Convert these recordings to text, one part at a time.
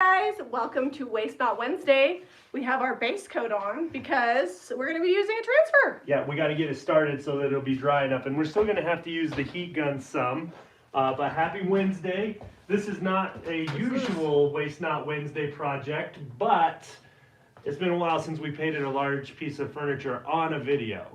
Guys, welcome to Waste Not Wednesday. We have our base coat on because we're going to be using a transfer. Yeah, we got to get it started so that it'll be dry enough, and we're still going to have to use the heat gun some. But happy Wednesday. This is not a usual Waste Not Wednesday project, but it's been a while since we painted a large piece of furniture on a video.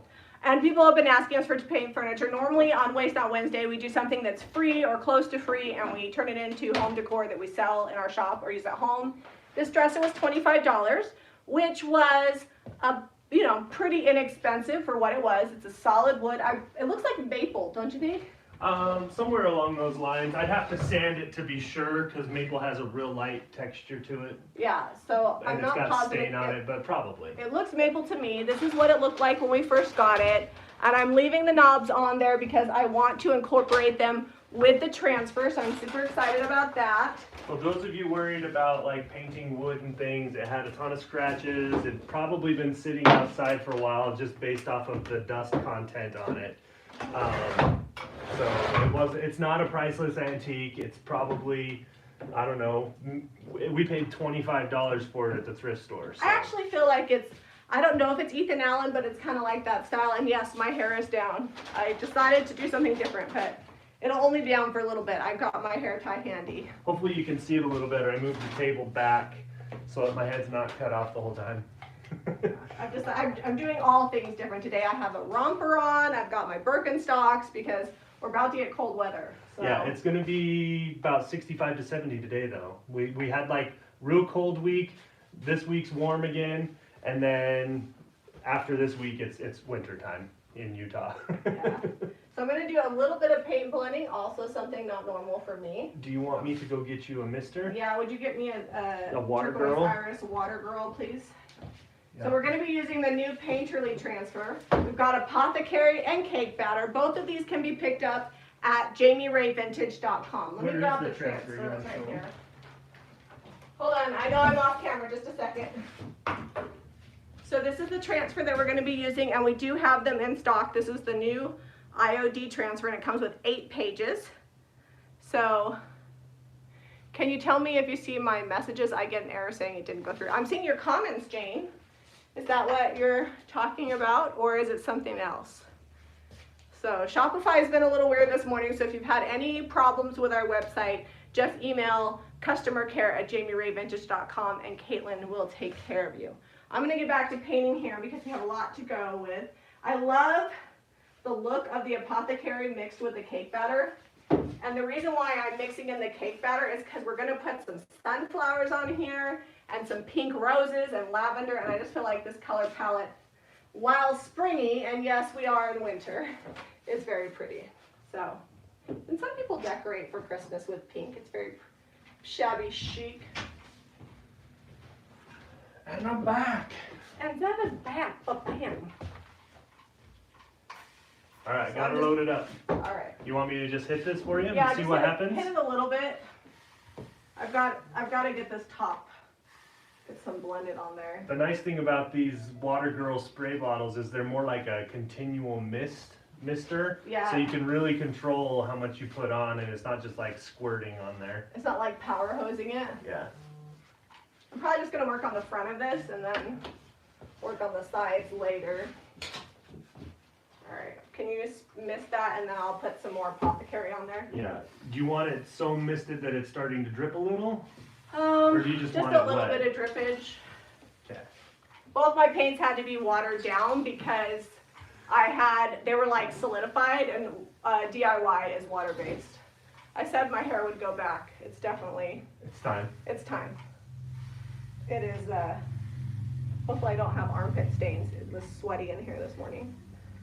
And people have been asking us to paint furniture. Normally on Waste Not Wednesday, we do something that's free or close to free, and we turn it into home decor that we sell in our shop or use at home. This dresser was $25, which was pretty inexpensive for what it was. It's a solid wood. It looks like maple, don't you think? Somewhere along those lines. I'd have to sand it to be sure because maple has a real light texture to it. Yeah, so And I'm not it's got positive. stain on it, but probably. It looks maple to me. This is what it looked like when we first got it. And I'm leaving the knobs on there because I want to incorporate them with the transfer, so I'm super excited about that. Well, those of you worried about like painting wood and things, it had a ton of scratches. It'd probably been sitting outside for a while just based off of the dust content on it. So it's not a priceless antique. It's probably, I don't know, we paid $25 for it at the thrift store. So. I actually feel like I don't know if it's Ethan Allen, but it's kind of like that style. And yes, my hair is down. I decided to do something different, but it'll only be down for a little bit. I've got my hair tie handy. Hopefully you can see it a little better. I moved the table back so that my head's not cut off the whole time. I'm doing all things different today. I have a romper on. I've got my Birkenstocks because we're about to get cold weather. So. Yeah, it's going to be about 65 to 70 today though. We had like real cold week. This week's warm again. And then after this week, it's winter time in Utah. Yeah. So I'm going to do a little bit of paint blending, also something not normal for me. Do you want me to go get you a mister? Yeah, would you get me a water turquoise girl? iris water girl, please? Yeah. So we're going to be using the new Painterly Transfer. We've got apothecary and cake batter. Both of these can be picked up at JamiRayVintage.com. Let me grab the transfer. It's right here. Hold on, I know I'm off camera, just a second. So this is the transfer that we're going to be using, and we do have them in stock. This is the new IOD transfer, and it comes with 8 pages. So can you tell me if you see my messages? I get an error saying it didn't go through. I'm seeing your comments, Jane. Is that what you're talking about, or is it something else? So Shopify has been a little weird this morning, so if you've had any problems with our website, just email customercare@JamiRayVintage.com and Caitlin will take care of you. I'm going to get back to painting here because we have a lot to go with. I love the look of the apothecary mixed with the cake batter. And the reason why I'm mixing in the cake batter is because we're going to put some sunflowers on here and some pink roses and lavender. And I just feel like this color palette, while springy, and yes, we are in winter, is very pretty. So, and some people decorate for Christmas with pink. It's very shabby chic. And I'm back. And Zev is back, but bam. All right, got it loaded up. All right. You want me to just hit this for you Yeah, and see what happens? Hit it a little bit. I've got to get this top, get some blended on there. The nice thing about these Water Girl spray bottles is they're more like a continual mister. Yeah. So you can really control how much you put on, and it's not just like squirting on there. It's not like power hosing it. Yeah. I'm probably just going to work on the front of this and then work on the sides later. All right, can you just mist that, and then I'll put some more apothecary on there? Yeah. Do you want it so misted that it's starting to drip a little? Or do you just want a it little wet? bit of drippage. Okay. Both my paints had to be watered down because they were like solidified, and DIY is water-based. I said my hair would go back. It's definitely. It's time. It's time. It is, hopefully I don't have armpit stains. It was sweaty in here this morning.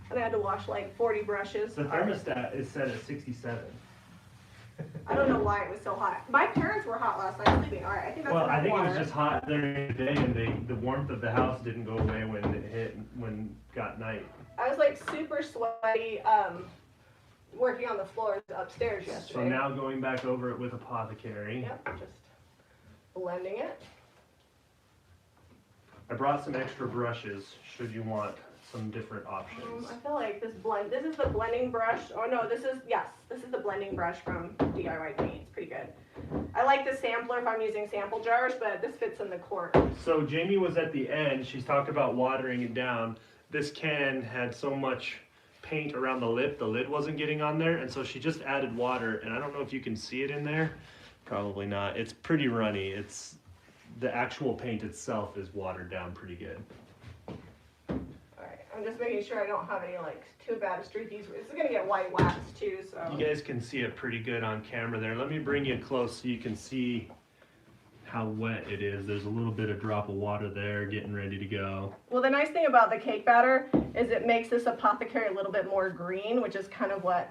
And I had to wash like 40 brushes. The thermostat is set at 67. I don't know why it was so hot. My parents were hot last night sleeping. All right, I think that's Well, I think water. it was just hot during the day, and the warmth of the house didn't go away when it got night. I was like super sweaty working on the floors upstairs yesterday. So now going back over it with apothecary. Yep, just blending it. I brought some extra brushes should you want some different options. I feel like this is the blending brush. Oh no, this is the blending brush from DIY Paint. It's pretty good. I like the sampler if I'm using sample jars, but this fits in the quart. So Jamie was at the end, she's talked about watering it down. This can had so much paint around the lid wasn't getting on there, and so she just added water, and I don't know if you can see it in there. Probably not. It's pretty runny. It's the actual paint itself is watered down pretty good. Alright, I'm just making sure I don't have any like too bad streakies. It's gonna get white wax too, so. You guys can see it pretty good on camera there. Let me bring you close so you can see how wet it is. There's a little bit of drop of water there getting ready to go. Well, the nice thing about the cake batter is it makes this apothecary a little bit more green, which is kind of what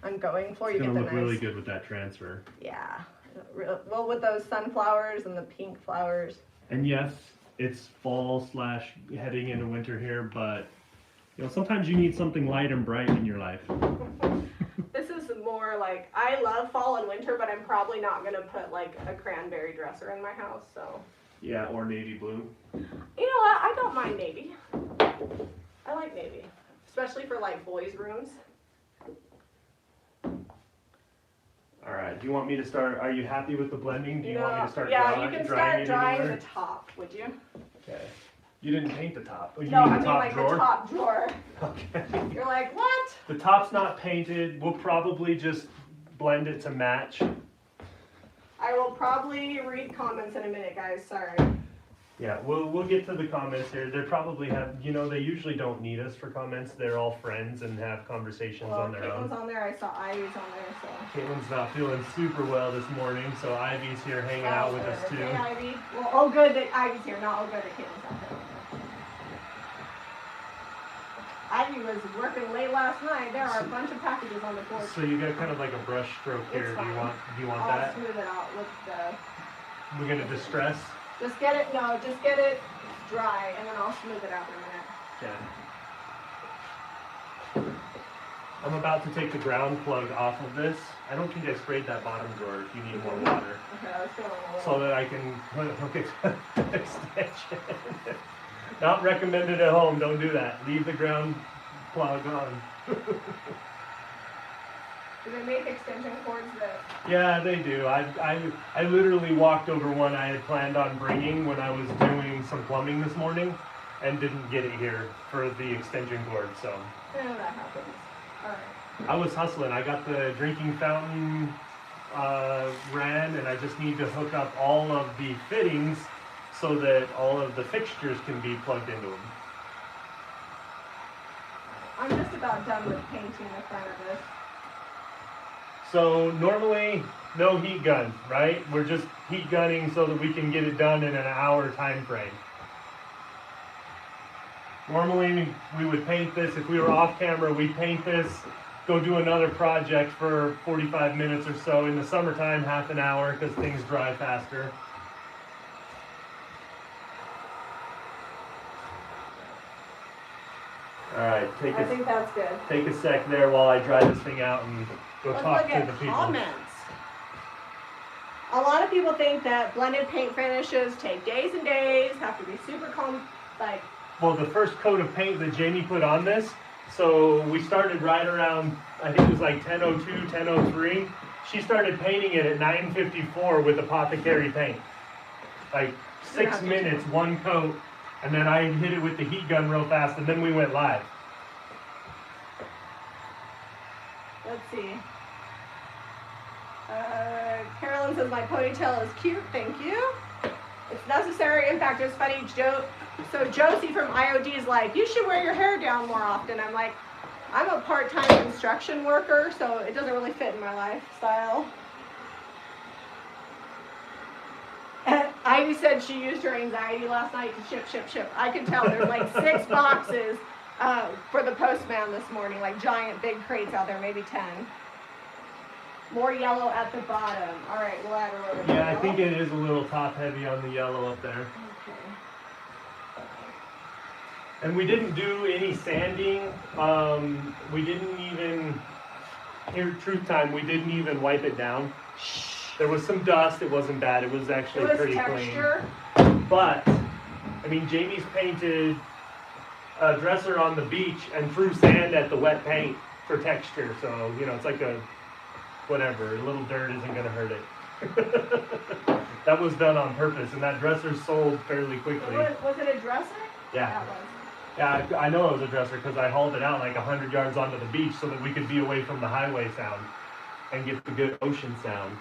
I'm going for. It's You gonna get the look nice, really good with that transfer. yeah. Well, with those sunflowers and the pink flowers. And yes, it's fall / heading into winter here, but you know, sometimes you need something light and bright in your life. This is more like, I love fall and winter, but I'm probably not gonna put like a cranberry dresser in my house, so. Yeah, or navy blue. You know what, I don't mind navy. I like navy, especially for like boys' rooms. All right, do you want me to start, are you happy with the blending? Do you want me to start yeah, drying, you can drying start drying anywhere? the top, would you? Okay. You didn't paint the top. Oh, you No, mean I the mean top like drawer? the top drawer. Okay. You're like, what? The top's not painted. We'll probably just blend it to match. I will probably read comments in a minute, guys, sorry. Yeah, we'll get to the comments here. They probably have, you know, they usually don't need us for comments. They're all friends and have conversations Well, on their Caitlin's own. on there, I saw Ivy's on there, so. Caitlin's not feeling super well this morning, so Ivy's here hanging out with us too. Hey, Ivy. Well, oh good that Ivy's here, not oh good that Caitlin's not there. Ivy was working late last night. There are a bunch of packages on the porch. So you got kind of like a brush stroke here. It's Do you fine. want I'll that? smooth it out with the, We're gonna distress. just get it dry, and then I'll smooth it out in a minute. Okay. I'm about to take the ground plug off of this. I don't think I sprayed that bottom drawer if you need more water. Okay, I was feeling a little. So that I can hook it to the extension. Not recommended at home, don't do that. Leave the ground plug on. Do they make extension cords that? Yeah, they do. I literally walked over one I had planned on bringing when I was doing some plumbing this morning and didn't get it here for the extension cord, so. Yeah, that happens. Alright. I was hustling. I got the drinking fountain ran, and I just need to hook up all of the fittings so that all of the fixtures can be plugged into them. I'm just about done with painting the front of this. So normally, no heat gun, right? We're just heat gunning so that we can get it done in an hour time frame. Normally, we would paint this, if we were off camera, we'd paint this, go do another project for 45 minutes or so. In the summertime, half an hour, because things dry faster. All right, I think that's good. take a sec there while I dry this thing out and go Let's talk look to at the people. comments. A lot of people think that blended paint finishes take days and days, have to be super like. Well, the first coat of paint that Jamie put on this, so we started right around, I think it was like 10:02, 10:03. She started painting it at 9:54 with apothecary paint. Like 6 minutes, one coat, and then I hit it with the heat gun real fast, and then we went live. Let's see. Carolyn says my ponytail is cute. Thank you. It's necessary. In fact, it's funny. So Josie from IOD is like, you should wear your hair down more often. I'm like, I'm a part-time construction worker, so it doesn't really fit in my lifestyle. And Ivy said she used her anxiety last night to ship. I could tell there's like 6 boxes for the postman this morning, like giant big crates out there, maybe 10. More yellow at the bottom. All right, we'll add a little bit. Yeah, I think it is a little top heavy on the yellow up there. Okay. And we didn't do any sanding. We didn't even, here, truth time, we didn't even wipe it down. There was some dust. It wasn't bad. It was actually pretty texture. clean. But, I mean, Jamie's painted a dresser on the beach and threw sand at the wet paint for texture. So, you know, it's like a, whatever, a little dirt isn't going to hurt it. That was done on purpose, and that dresser sold fairly quickly. Was it a dresser? Yeah. That was. Yeah, I know it was a dresser because I hauled it out like 100 yards onto the beach so that we could be away from the highway sound and get the good ocean sound.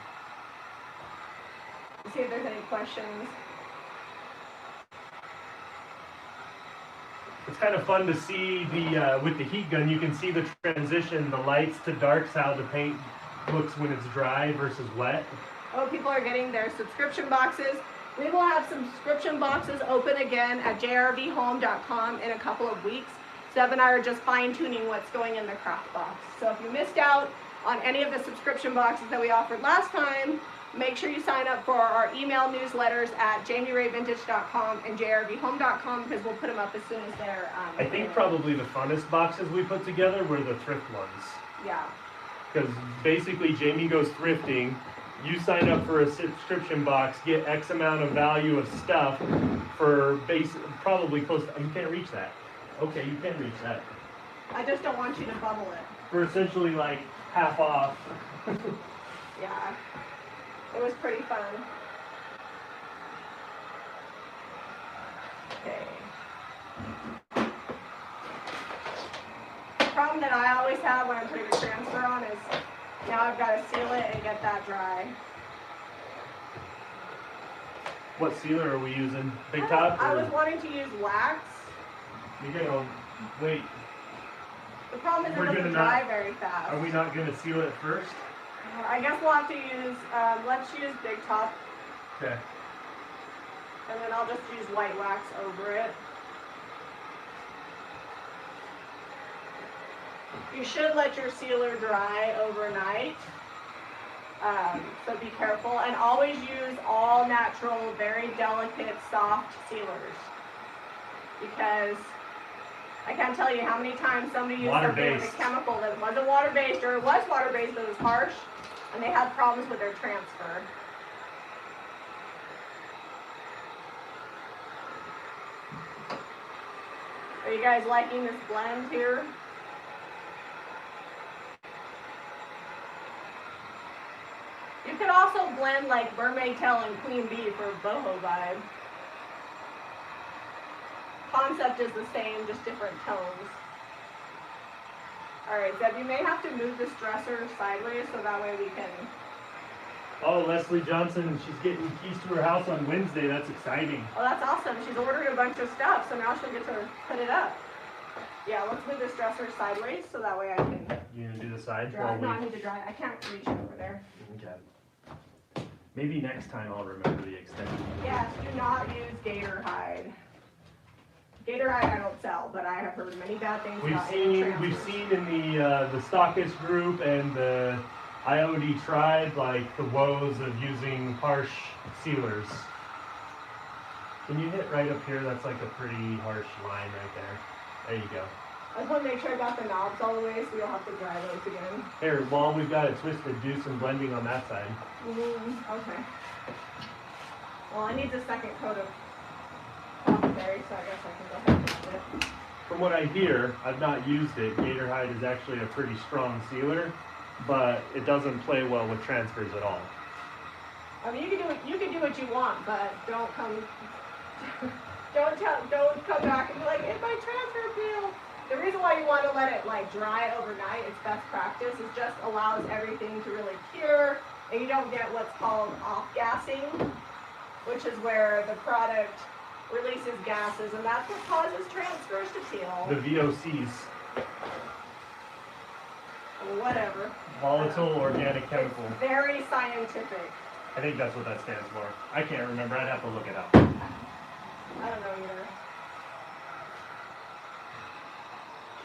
See if there's any questions. It's kind of fun to see the with the heat gun. You can see the transition, the lights to darks, how the paint looks when it's dry versus wet. Oh, people are getting their subscription boxes. We will have some subscription boxes open again at jrvhome.com in a couple of weeks. Seb and I are just fine-tuning what's going in the craft box. So if you missed out on any of the subscription boxes that we offered last time, make sure you sign up for our email newsletters at jamirayvintage.com and jrvhome.com because we'll put them up as soon as they're I think probably the funnest boxes we put together were the thrift ones. Yeah. Because basically Jamie goes thrifting, you sign up for a subscription box, get X amount of value of stuff for probably close to, you can't reach that. Okay, you can reach that. I just don't want you to bubble it. For essentially like half off. Yeah. It was pretty fun. Okay. The problem that I always have when I'm putting a transfer on is now I've got to seal it and get that dry. What sealer are we using? Big Top? I was wanting to use wax. You're gonna wait. The problem is it doesn't dry very fast. Are we not gonna seal it first? I guess we'll have to use, let's use Big Top. Okay. And then I'll just use white wax over it. You should let your sealer dry overnight. So be careful. And always use all natural, very delicate, soft sealers. Because I can't tell you how many times somebody used something with a chemical that wasn't water-based, or it was water-based but it was harsh, and they had problems with their transfer. Are you guys liking this blend here? You could also blend like Mermaid Tail and Queen Bee for a boho vibe. Concept is the same, just different tones. Alright, Zeb, you may have to move this dresser sideways so that way we can... Oh, Leslie Johnson, she's getting keys to her house on Wednesday. That's exciting. Oh, that's awesome. She's ordered a bunch of stuff, so now she'll get to put it up. Yeah, let's move this dresser sideways so that way I can... You gonna do the side? Dry. No, I need to dry. I can't reach over there. Okay. Maybe next time I'll remember the extension. Yes, do not use gator hide. Gator hide I don't sell, but I have heard many bad things about it. We've seen in the stockist group and the IOD tribe like the woes of using harsh sealers. Can you hit right up here? That's like a pretty harsh line right there. There you go. I just want to make sure I got the knobs all the way so you'll have to dry those again. Here, while we've got it twisted, do some blending on that side. Okay. Well, I need the second coat of apothecary, so I guess I can go ahead and use it. From what I hear, I've not used it, gator hide is actually a pretty strong sealer, but it doesn't play well with transfers at all. I mean, you can do what you want, but don't come back and be like, it's my transfer peel. The reason why you want to let it like dry overnight, it's best practice, it just allows everything to really cure, and you don't get what's called off-gassing, which is where the product releases gases, and that's what causes transfers to peel. The VOCs. Whatever. Volatile organic chemical. It's very scientific. I think that's what that stands for. I can't remember, I'd have to look it up. I don't know either.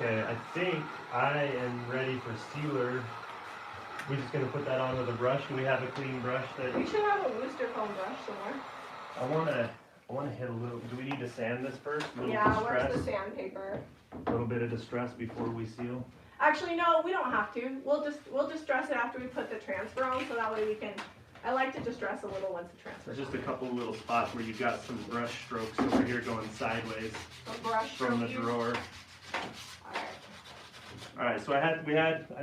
Okay, I think I am ready for sealer. We're just gonna put that on with a brush. Do we have a clean brush that? We should have a Wooster foam brush somewhere. I wanna hit a little. Do we need to sand this first? Yeah, where's the sandpaper? A little bit of distress before we seal. Actually, no, we don't have to. We'll distress it after we put the transfer on, so that way we can. I like to distress a little once the transfer. There's just a couple little spots where you got some brush strokes over here going sideways A brush from the stroke drawer. Alright. Alright, so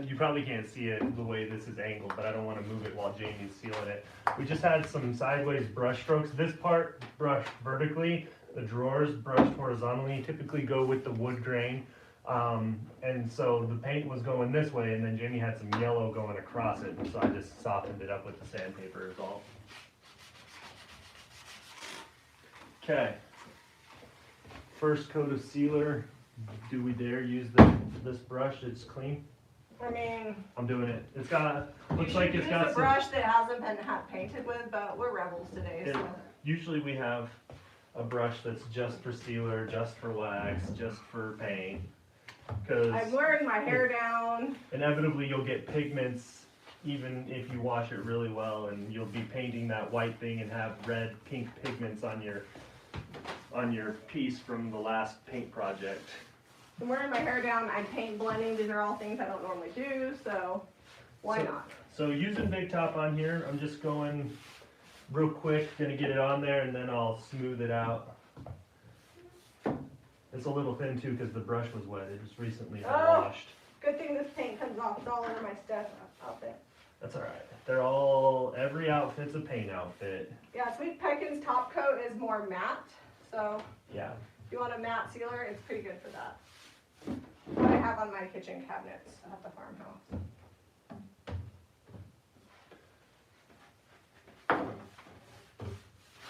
you probably can't see it the way this is angled, but I don't wanna move it while Jamie's sealing it. We just had some sideways brush strokes. This part brushed vertically, the drawers brushed horizontally, typically go with the wood grain. And so the paint was going this way, and then Jamie had some yellow going across it, and so I just softened it up with the sandpaper is all. Okay. First coat of sealer. Do we dare use this brush? It's clean. I mean, I'm doing it. It's got, looks you like should it's use got a some. brush that hasn't been painted with, but we're rebels today, so. Usually we have a brush that's just for sealer, just for wax, just for paint. Cause I'm wearing my hair down. inevitably you'll get pigments even if you wash it really well, and you'll be painting that white thing and have red, pink pigments on your piece from the last paint project. I'm wearing my hair down. I'm paint blending. These are all things I don't normally do, so why not? So using Big Top on here, I'm just going real quick, gonna get it on there, and then I'll smooth it out. It's a little thin too because the brush was wet. It just recently been washed. Good thing this paint comes off. It's all over my stuff outfit. That's alright. Every outfit's a paint outfit. Yeah, Sweet Pekin's top coat is more matte, so Yeah. if you want a matte sealer, it's pretty good for that. What I have on my kitchen cabinets at the farmhouse.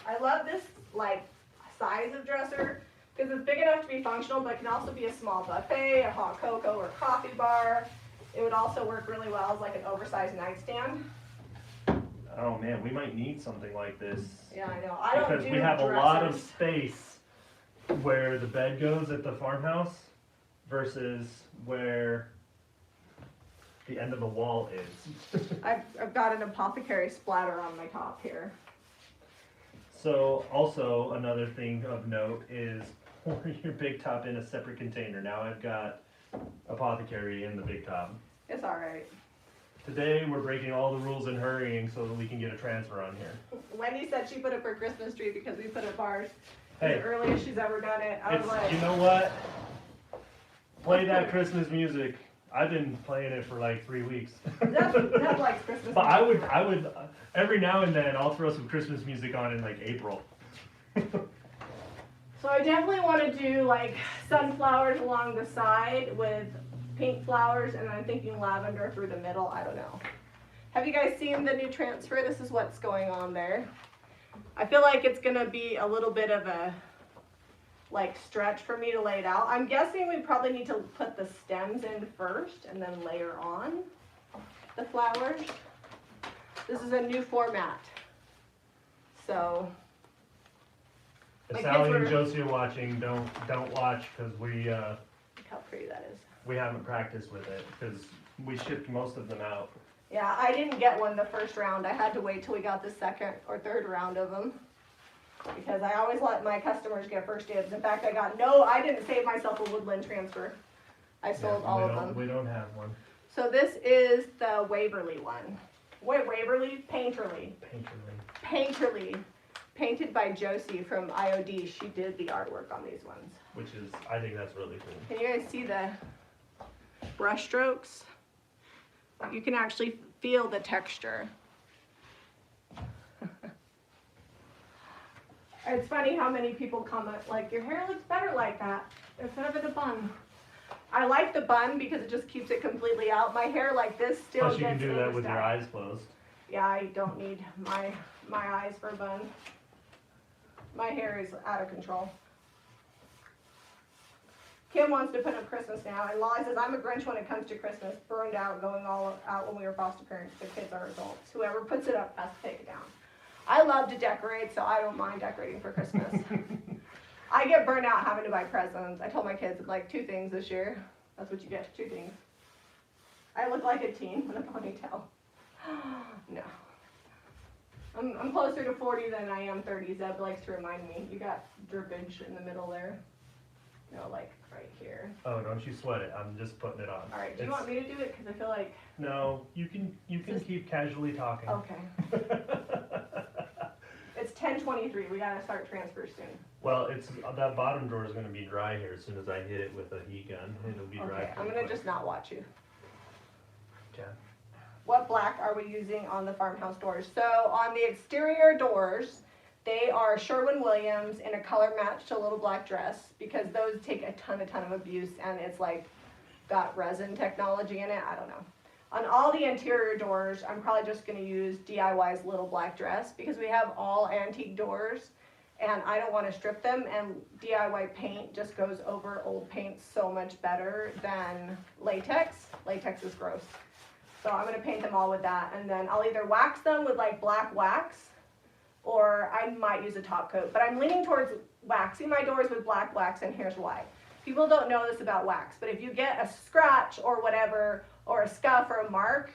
I love this like size of dresser because it's big enough to be functional, but it can also be a small buffet, a hot cocoa or coffee bar. It would also work really well as like an oversized nightstand. Oh man, we might need something like this. Yeah, I know. I don't do because we have a lot of dressers. space where the bed goes at the farmhouse versus where the end of the wall is. I've got an apothecary splatter on my top here. So also another thing of note is pour your Big Top in a separate container. Now I've got apothecary in the Big Top. It's all right. Today we're breaking all the rules and hurrying so that we can get a transfer on here. Wendy said she put up her Christmas tree because we put up ours. Hey, The earliest she's ever done it. I was like, you know what? Play that Christmas music. I've been playing it for like 3 weeks. That likes Christmas. But I would, music. every now and then I'll throw some Christmas music on in like April. So I definitely want to do like sunflowers along the side with pink flowers, and I'm thinking lavender through the middle. I don't know. Have you guys seen the new transfer? This is what's going on there. I feel like it's gonna be a little bit of a like stretch for me to lay it out. I'm guessing we probably need to put the stems in first and then layer on the flowers. This is a new format. So If my Sally kids and were- Josie are watching, don't watch because look how pretty that is. we haven't practiced with it because we shipped most of them out. Yeah, I didn't get one the first round. I had to wait till we got the second or third round of them. Because I always let my customers get first dibs. In fact, I didn't save myself a woodland transfer. I sold all of them. We don't have one. So this is the Waverly one. Wait, Waverly? Painterly. Painterly. Painted by Josie from IOD. She did the artwork on these ones. Which is, I think that's really cool. Can you guys see the brush strokes? You can actually feel the texture. It's funny how many people comment like, your hair looks better like that instead of in a bun. I like the bun because it just keeps it completely out. My hair like this still Plus you gets can do in that the with your stuff. eyes closed. Yeah, I don't need my eyes for a bun. My hair is out of control. Kim wants to put up Christmas now, and Lolly says, I'm a Grinch when it comes to Christmas, burned out, going all out when we were foster parents. The kids are adults. Whoever puts it up has to take it down. I love to decorate, so I don't mind decorating for Christmas. I get burned out having to buy presents. I told my kids, like, 2 things this year. That's what you get, 2 things. I look like a teen with a ponytail. No. I'm closer to 40 than I am 30. Zeb likes to remind me. You got drippage in the middle there. No, like right here. Oh, don't you sweat it. I'm just putting it on. All right, do you want me to do it? Because I feel like... No, you can keep casually talking. Okay. It's 10:20 10:23. We gotta start transfer soon. Well, it's that bottom drawer is going to be dry here as soon as I hit it with a heat gun. It'll be dry. Okay, I'm gonna just not watch you. Okay. What black are we using on the farmhouse doors? So on the exterior doors, they are Sherwin-Williams in a color match to a little black dress because those take a ton of abuse and it's like got resin technology in it. I don't know. On all the interior doors, I'm probably just going to use DIY's little black dress because we have all antique doors and I don't want to strip them, and DIY paint just goes over old paint so much better than latex. Latex is gross. So I'm going to paint them all with that, and then I'll either wax them with like black wax or I might use a top coat, but I'm leaning towards waxing my doors with black wax, and here's why. People don't know this about wax, but if you get a scratch or whatever, or a scuff or a mark,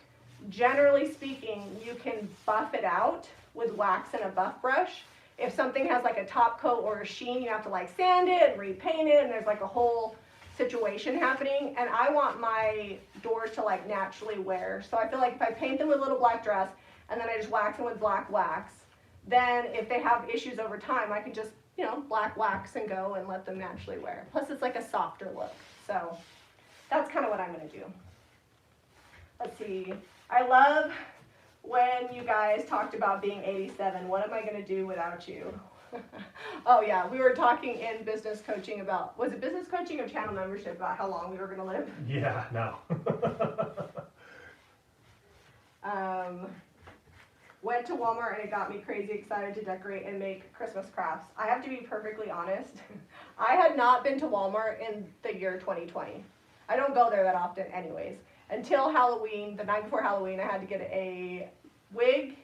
generally speaking, you can buff it out with wax and a buff brush. If something has like a top coat or a sheen, you have to like sand it and repaint it, and there's like a whole situation happening, and I want my doors to like naturally wear. So I feel like if I paint them with a little black dress and then I just wax them with black wax, then if they have issues over time, I can just, you know, black wax and go and let them naturally wear. Plus it's like a softer look. So that's kind of what I'm going to do. Let's see. I love when you guys talked about being 87. What am I going to do without you? Oh yeah, we were talking in business coaching about, was it business coaching or channel membership, about how long we were going to live? Yeah, no. Went to Walmart and it got me crazy excited to decorate and make Christmas crafts. I have to be perfectly honest. I had not been to Walmart in the year 2020. I don't go there that often anyways. Until Halloween, the night before Halloween, I had to get a wig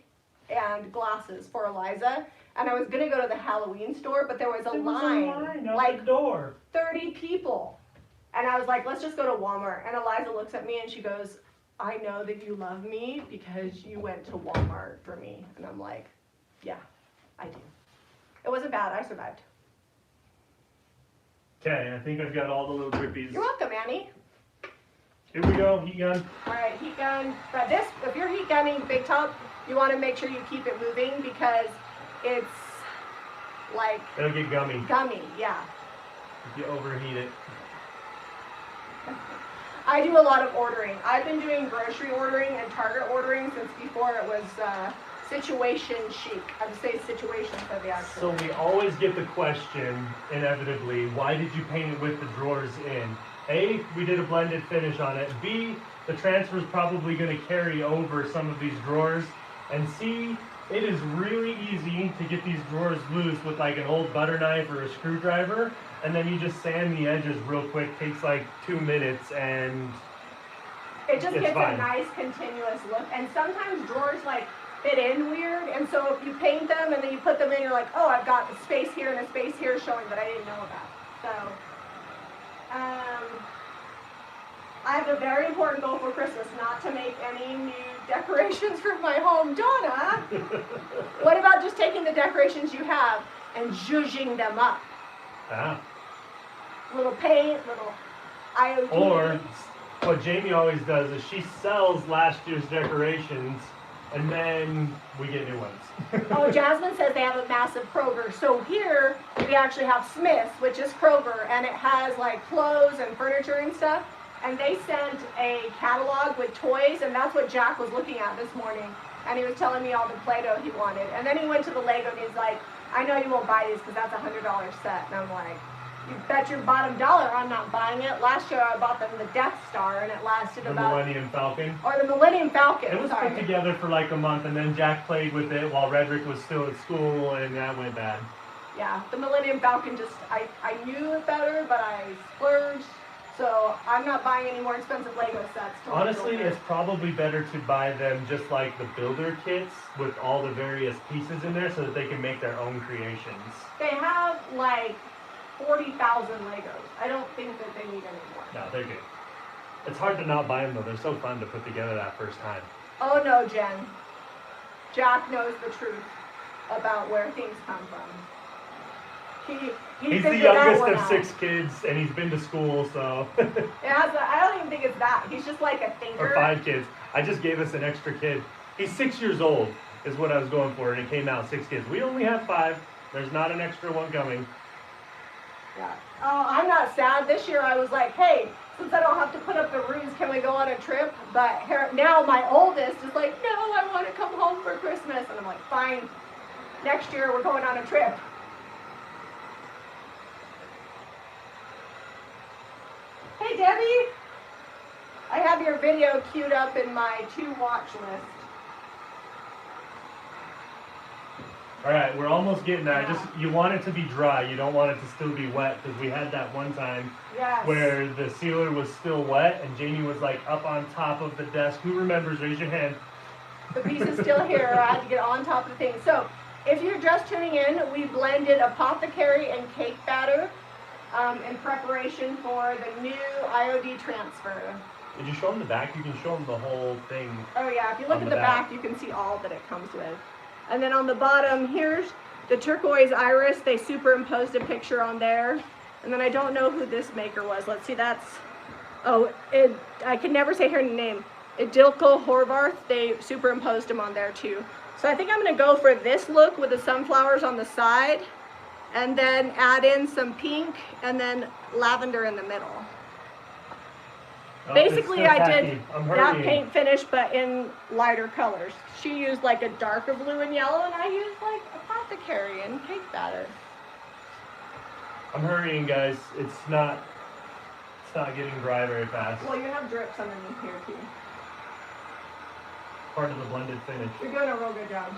and glasses for Eliza. And I was going to go to the Halloween store, but there was a line like the door. 30 people. And I was like, let's just go to Walmart. And Eliza looks at me and she goes, I know that you love me because you went to Walmart for me. And I'm like, yeah, I do. It wasn't bad. I survived. Okay, I think I've got all the little grippies. You're welcome, Annie. Here we go, heat gun. All right, heat gun. But this, if you're heat gunning big top, you want to make sure you keep it moving because it's like It'll get gummy. Gummy, yeah. If you overheat it. I do a lot of ordering. I've been doing grocery ordering and Target ordering since before it was situation chic. I would say situation for the actual. So we always get the question, inevitably, why did you paint it with the drawers in? A, we did a blended finish on it. B, the transfer is probably going to carry over some of these drawers. And C, it is really easy to get these drawers loose with like an old butter knife or a screwdriver. And then you just sand the edges real quick. Takes like 2 minutes and it just gets fine. A nice continuous look. And sometimes drawers like fit in weird. And so if you paint them and then you put them in, you're like, oh, I've got a space here and a space here showing that I didn't know about. So. I have a very important goal for Christmas, not to make any new decorations for my home. Donna, what about just taking the decorations you have and zhuzhing them up? ah. Little paint, little IOD. Or what Jamie always does is she sells last year's decorations and then we get new ones. Oh, Jasmine says they have a massive Kroger. So here we actually have Smith's, which is Kroger, and it has like clothes and furniture and stuff. And they sent a catalog with toys, and that's what Jack was looking at this morning. And he was telling me all the Play-Doh he wanted. And then he went to the Lego and he's like, I know you won't buy these because that's a $100 set. And I'm like, you bet your bottom dollar I'm not buying it. Last year I bought them the Death Star and it lasted The about... Millennium Falcon. Or the Millennium Falcon, It was sorry. put together for like a month and then Jack played with it while Redrick was still at school and that went bad. Yeah, the Millennium Falcon just, I knew it better, but I splurged. So I'm not buying any more expensive Lego sets. Honestly, it's probably better to buy them just like the builder kits with all the various pieces in there so that they can make their own creations. They have like 40,000 Legos. I don't think that they need any more. No, they're good. It's hard to not buy them though. They're so fun to put together that first time. Oh no, Jen. Jack knows the truth about where things come from. He's the youngest of 6 kids, and he's been to school, so. I don't even think it's that. He's just like a thinker. Or 5 kids. I just gave us an extra kid. He's 6 years old. is what I was going for, and it came out 6 kids. We only have 5. There's not an extra one coming. Yeah. Oh, I'm not sad. This year I was like, hey, since I don't have to put up the roofs, can we go on a trip? But now my oldest is like, no, I want to come home for Christmas. And I'm like, fine. Next year we're going on a trip. Hey, Debbie. I have your video queued up in my to-watch list. All right, we're almost getting there. Yeah. You want it to be dry. You don't want it to still be wet, because we had that one time where the sealer was still wet, and Jamie was like up on top of the desk. Who remembers? Raise your hand. The piece is still here. I had to get on top of the thing. So if you're just tuning in, we blended apothecary and cake batter in preparation for the new IOD transfer. Did you show them the back? You can show them the whole thing. Oh yeah, if you look at the back, you can see all that it comes with. And then on the bottom, here's the turquoise iris. They superimposed a picture on there. And then I don't know who this maker was. Let's see, that's, I can never say her name. Idilko Horvath. They superimposed them on there too. So I think I'm gonna go for this look with the sunflowers on the side, and then add in some pink and then lavender in the middle. Oh, Basically, I did that paint paint finish, but in lighter colors. She used like a darker blue and yellow, and I used like apothecary and cake batter. I'm hurrying, guys. It's not getting dry very fast. Well, you have drips underneath here too. Part of the blended finish. You're doing a real good job.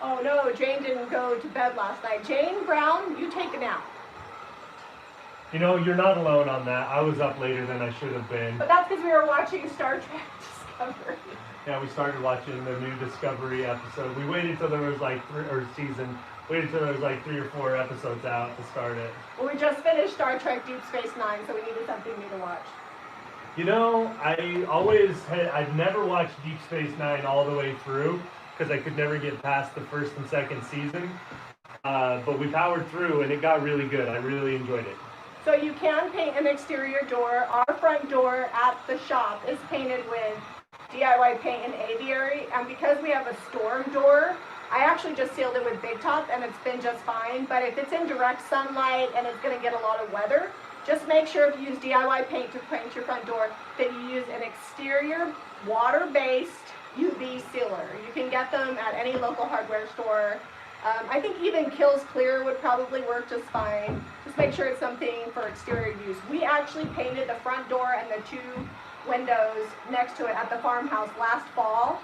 Oh no, Jane didn't go to bed last night. Jane Brown, you take a nap. You know, you're not alone on that. I was up later than I should have been. But that's because we were watching Star Trek Discovery. Yeah, we started watching the new Discovery episode. We waited till there was like waited till there was like 3 or 4 episodes out to start it. Well, we just finished Star Trek Deep Space Nine, so we needed something new to watch. You know, I've never watched Deep Space Nine all the way through, because I could never get past the first and second season. But we powered through, and it got really good. I really enjoyed it. So you can paint an exterior door. Our front door at the shop is painted with DIY paint and aviary. And because we have a storm door, I actually just sealed it with Big Top, and it's been just fine. But if it's in direct sunlight and it's going to get a lot of weather, just make sure if you use DIY paint to paint your front door that you use an exterior water-based UV sealer. You can get them at any local hardware store. I think even Kills Clear would probably work just fine. Just make sure it's something for exterior use. We actually painted the front door and the 2 windows next to it at the farmhouse last fall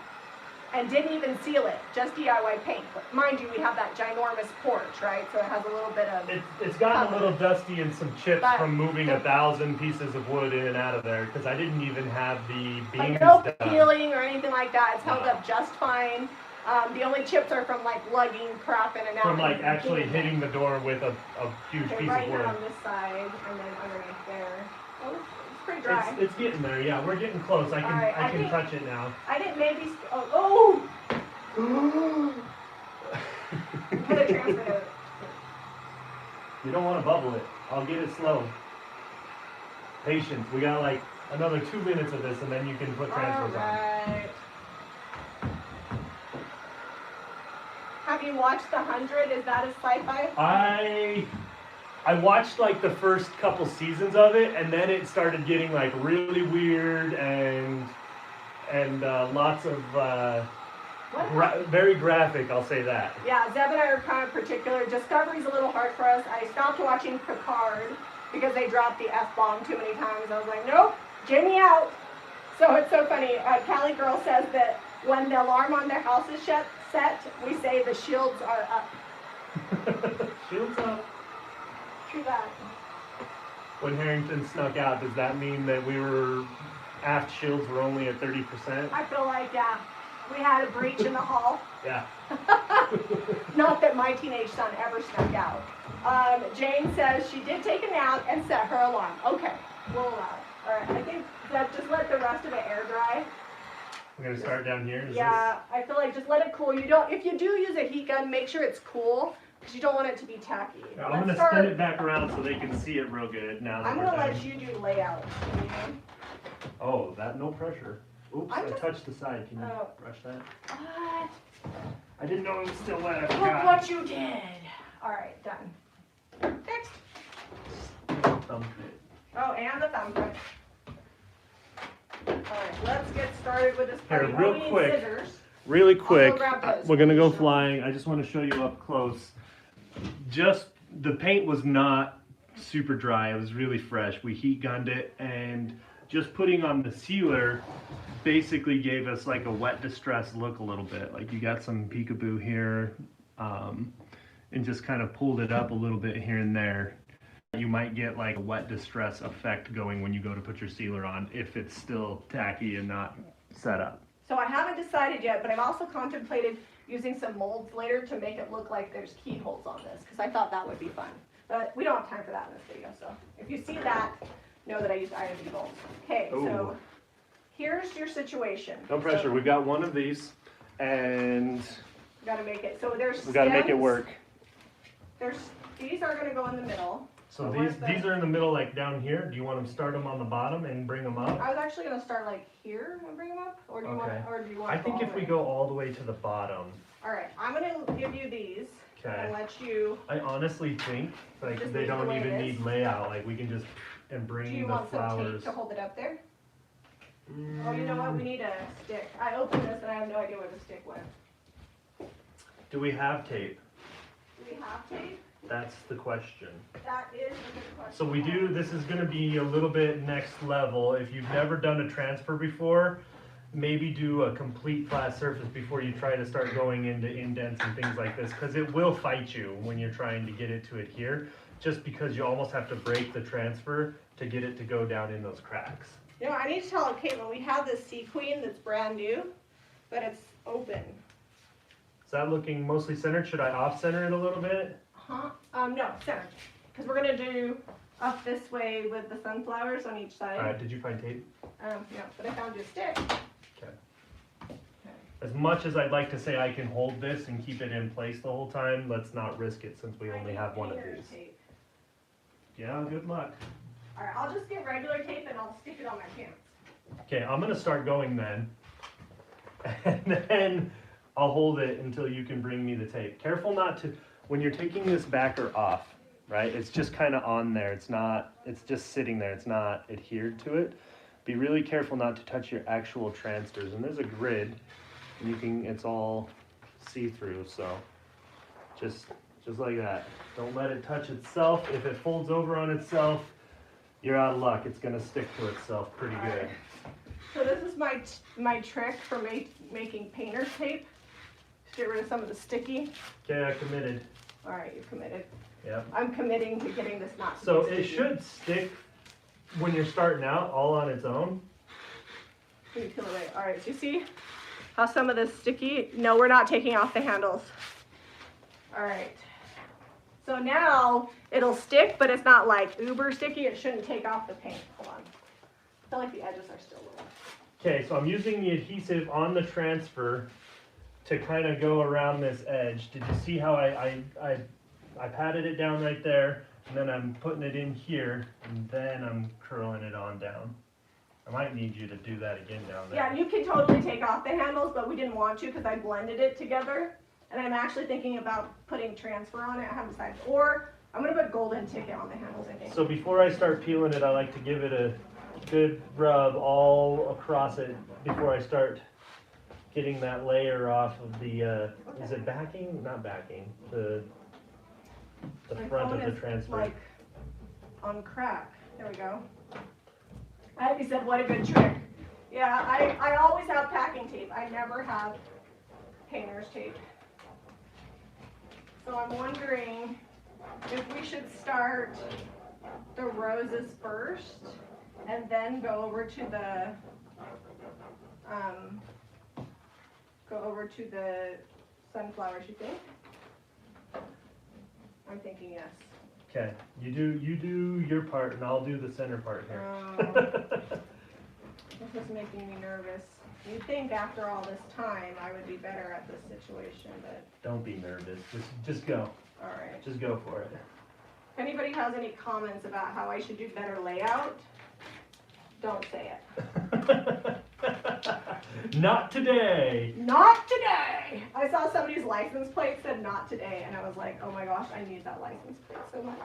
and didn't even seal it, just DIY paint. But mind you, we have that ginormous porch, right? So it has a little bit of... It's gotten a little dusty and some chips from moving 1,000 pieces of wood in and out of there, because I didn't even have the beams no done. peeling or anything like that. It's held up just fine. The only chips are from like lugging crap in and out. From like actually hitting the door with a huge piece right of wood. Here on this side and then underneath there. Oh, it's pretty dry. It's getting there, yeah. We're getting close. I can touch it now. I didn't maybe... Oh! Put a transfer note. You don't want to bubble it. I'll get it slow. Patience. We got like another 2 minutes of this, and then you can put transfers on. Have you watched The 100? Is that a sci-fi? I watched like the first couple seasons of it, and then it started getting like really weird and lots of very graphic. I'll say that. Yeah, Zeb and I are kind of particular. Discovery's a little hard for us. I stopped watching Picard because they dropped the F-bomb too many times. I was like, nope, Jimmy out. So it's so funny. Callie Girl says that when the alarm on their house is set, we say the shields are up. Shields up. True that. When Harrington snuck out, does that mean that aft shields were only at 30%? I feel like, yeah, we had a breach in the hall. Yeah. Not that my teenage son ever snuck out. Jane says she did take a nap and set her alarm. Okay, we'll allow it. All right, I think that just let the rest of it air dry. We're gonna start down here. I feel like just let it cool. If you do use a heat gun, make sure it's cool, because you don't want it to be tacky. I'm gonna spin it back around so they can see it real good now. I'm gonna let you do layout. Oh, that no pressure. Oops, I touched the side. Can you brush that? What? I didn't know it was still wet. I Look forgot. what you did. All right, done. Next. Thumbprint. Oh, and the thumbprint. All right, let's get started with this part. Here, real We need quick. scissors. Really quick, grab those. we're gonna go flying. I just want to show you up close. Just the paint was not super dry. It was really fresh. We heat gunned it, and just putting on the sealer basically gave us like a wet distress look a little bit. Like you got some peekaboo here, and just kind of pulled it up a little bit here and there. You might get like a wet distress effect going when you go to put your sealer on if it's still tacky and not set up. So I haven't decided yet, but I've also contemplated using some molds later to make it look like there's keyholes on this, because I thought that would be fun. But we don't have time for that in this video, so if you see that, know that I used IOD bolts. Okay, so here's your situation. No pressure. So We've got one of these, and we gotta make it. So there's we got to make it stems. work. These are gonna go in the middle. So these are in the middle, like down here. Do you want them start them on the bottom and bring them up? I was actually gonna start like here and bring them up, or do you want? I think if we go all the way to the bottom. All right, I'm gonna give you these. Okay. And let you. I honestly think like Just they leave it don't the way it even is. need layout. Like we can just and Do bring you the want some flowers. tape to hold it up there? Oh, you know what? We need a stick. I opened this and I have no idea where the stick went. Do we have tape? Do we have tape? That's the question. That is a good question. So we do. This is going to be a little bit next level. If you've never done a transfer before, maybe do a complete flat surface before you try to start going into indents and things like this, because it will fight you when you're trying to get it to adhere, just because you almost have to break the transfer to get it to go down in those cracks. You know, I need to tell Caitlin, we have this Sea Queen that's brand new, but it's open. Is that looking mostly centered? Should I off-center it a little bit? Huh? No, center. Because we're gonna do up this way with the sunflowers on each side. All right, did you find tape? No, but I found your stick. Okay. As much as I'd like to say I can hold this and keep it in place the whole time, let's not risk it since we only have one of these. Tape. Yeah, good luck. All right, I'll just get regular tape and I'll stick it on my pants. Okay, I'm gonna start going then. And then I'll hold it until you can bring me the tape. Careful not to, when you're taking this backer off, right? It's just kind of on there. It's just sitting there. It's not adhered to it. Be really careful not to touch your actual transfers. And there's a grid, and it's all see-through, so just like that. Don't let it touch itself. If it folds over on itself, you're out of luck. It's gonna stick to itself pretty good. So this is my trick for making painter's tape. To get rid of some of the sticky. Okay, I committed. All right, you're committed. Yep. I'm committing to getting this not to So be it sticky. should stick when you're starting out all on its own. Let me peel it away. All right, so you see how some of this sticky? No, we're not taking off the handles. All right. So now it'll stick, but it's not like uber sticky. It shouldn't take off the paint. Hold on. I feel like the edges are still a little. Okay, so I'm using the adhesive on the transfer to kind of go around this edge. Did you see how I patted it down right there, and then I'm putting it in here, and then I'm curling it on down. I might need you to do that again down there. Yeah, you can totally take off the handles, but we didn't want to because I blended it together. And I'm actually thinking about putting transfer on it. I haven't decided. Or I'm going to put golden ticket on the handles, I think. So before I start peeling it, I like to give it a good rub all across it before I start getting that layer off of the, is it backing? Not backing, the My front phone of the is, transfer. like on crack. There we go. Abby said, what a good trick. Yeah, I always have packing tape. I never have painter's tape. So I'm wondering if we should start the roses first and then go over to the sunflowers, you think? I'm thinking yes. Okay, you do your part and I'll do the center part here. We'll This is making me nervous. You'd think after all this time I would be better at this situation, but. Don't be nervous. Just go. All right. Just go for it. If anybody has any comments about how I should do better layout, don't say it. Not today. Not today. I saw somebody's license plate said not today, and I was like, oh my gosh, I need that license plate so much.